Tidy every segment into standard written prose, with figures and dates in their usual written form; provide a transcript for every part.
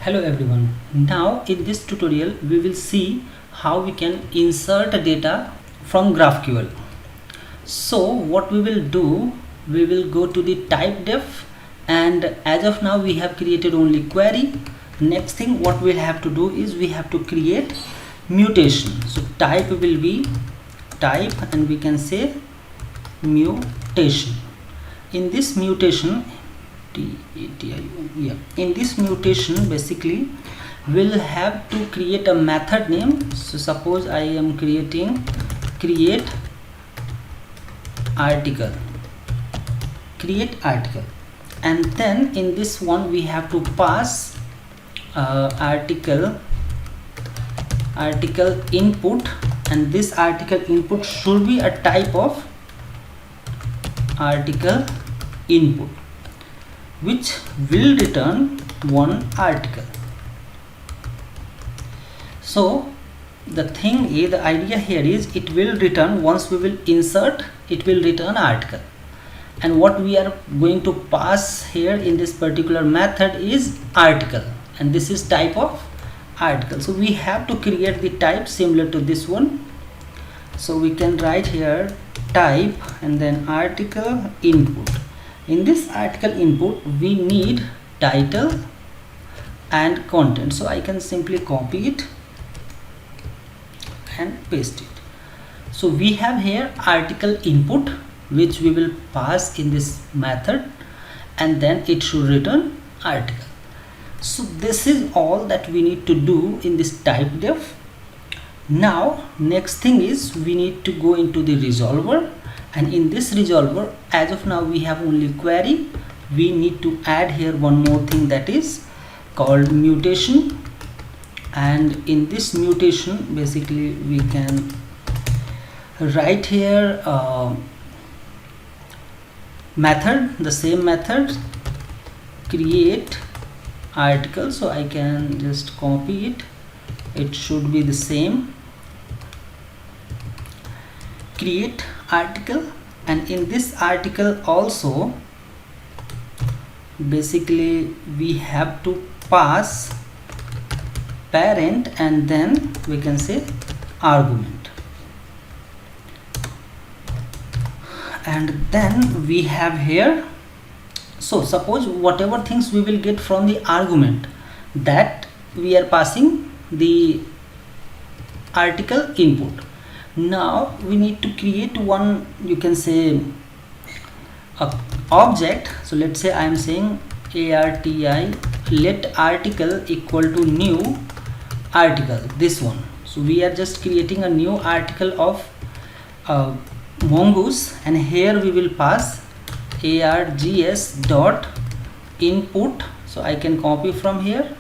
Hello everyone. Now in this tutorial we will see how we can insert data from GraphQL. So what we will do, we will go to the type def, and as of now we have created only query. Next thing what we'll have to do is we have to create mutation. So type will be type and we can say mutation. In this mutation in this mutation basically we'll have to create a method name. So suppose I am creating create article, and then in this one we have to pass article input, and this article input should be a type of article input which will return one article. So the idea here is it will return, once we will insert, it will return article, and what we are going to pass here in this particular method is article, and this is type of article. So we have to create the type similar to this one. So we can write here type and then article input. In this article input we need title and content, so I can simply copy it and paste it. So we have here article input which we will pass in this method, and then it should return article. So this is all that we need to do in this type def. Now next thing is we need to go into the resolver, and in this resolver as of now we have only query. We need to add here one more thing that is called mutation, and in this mutation basically we can write here method, the same method create article. So I can just copy it, it should be the same create article, and in this article also basically we have to pass parent and then we can say argument, and then we have here, so suppose whatever things we will get from the argument, that we are passing the article input. Now we need to create one, you can say a object. So let's say I am saying arti let article equal to new article, this one. So we are just creating a new article of mongoose, and here we will pass args dot input. So I can copy from here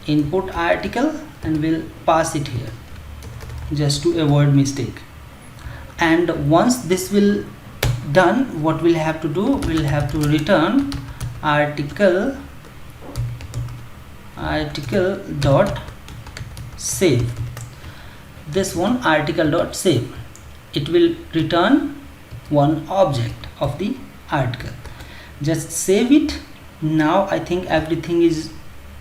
input article and we'll pass it here just to avoid mistake. And once this will done, what we'll have to do, we'll have to return article dot save, this one article dot save. It will return one object of the article. Just save it. Now I think everything is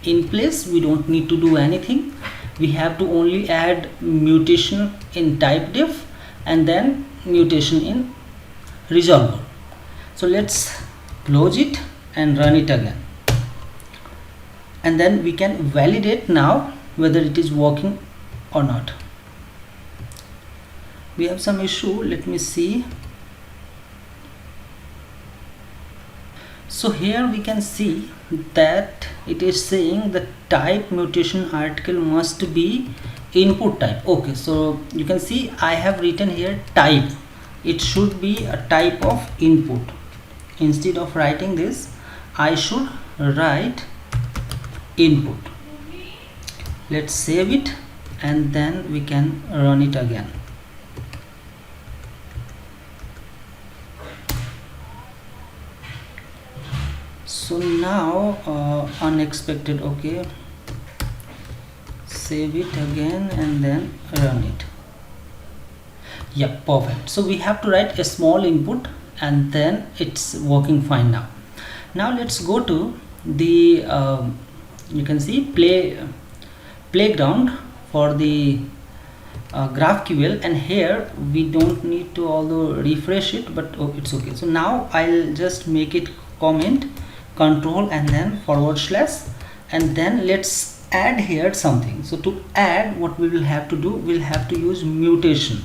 in place, we don't need to do anything. We have to only add mutation in type def and then mutation in resolver. So let's close it and run it again, and then we can validate now whether it is working or not. We have some issue, let me see. So here we can see that it is saying the type mutation article must be input type. Okay, so you can see I have written here type, it should be a type of input. Instead of writing this I should write input. Let's save it and then we can run it again. So now unexpected, okay, save it again and then run it. Yeah, perfect. So we have to write a small input and then it's working fine now. Now let's go to the you can see playground for the GraphQL, and here we don't need to although refresh it, but it's okay. So now I'll just make it comment control and then forward slash, and then let's add here something. So to add, what we will have to do, we'll have to use mutation.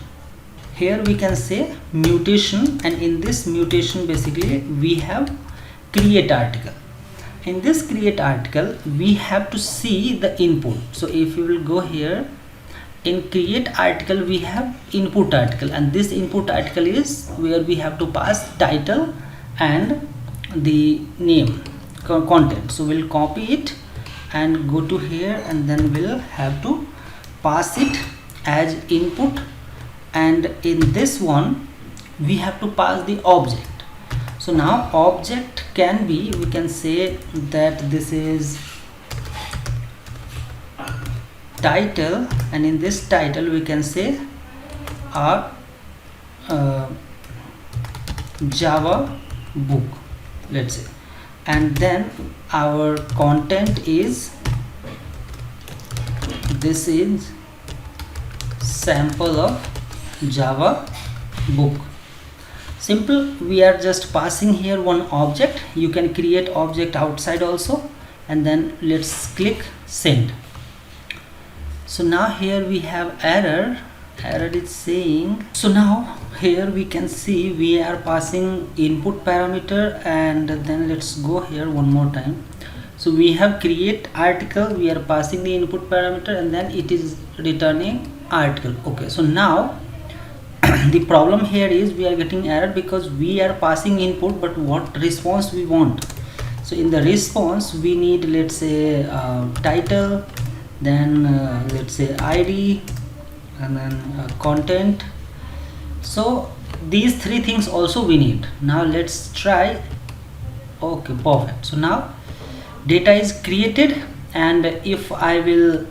Here we can say mutation, and in this mutation basically we have create article. In this create article we have to see the input. So if you will go here in create article, we have input article, and this input article is where we have to pass title and the name content. So we'll copy it and go to here, and then we'll have to pass it as input, and in this one we have to pass the object. So now object can be, we can say that this is title, and in this title we can say our Java book, let's say, and then our content is, this is sample of Java book. Simple. We are just passing here one object. You can create object outside also, and then let's click send. So now here we have error is saying, so now here we can see we are passing input parameter, and then let's go here one more time. So we have create article, we are passing the input parameter, and then it is returning article. Okay, so now the problem here is we are getting error because we are passing input, but what response we want. So in the response we need, let's say title, then let's say ID, and then content. So these three things also we need. Now let's try. Okay, perfect. So now data is created, and if I will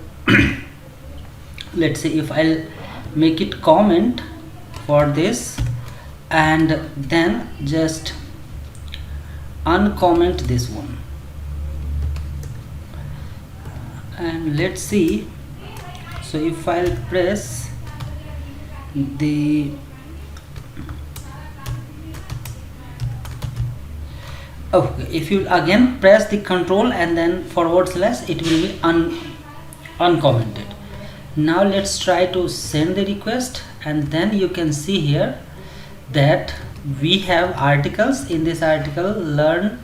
let's say if I'll make it comment for this, and then just uncomment this one, and let's see. So if I'll press the okay, if you again press the control and then forward slash, it will be uncommented. Now let's try to send the request, and then you can see here that we have articles. In this article, learn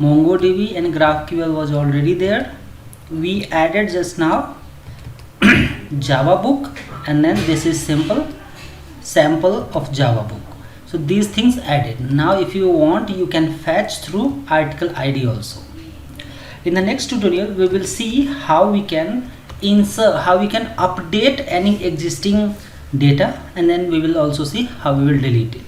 MongoDB and GraphQL was already there. We added just now Java book, and then this is simple sample of Java book. So these things added. Now if you want, you can fetch through article ID also. In the next tutorial we will see how we can insert, how we can update any existing data, and then we will also see how we will delete it.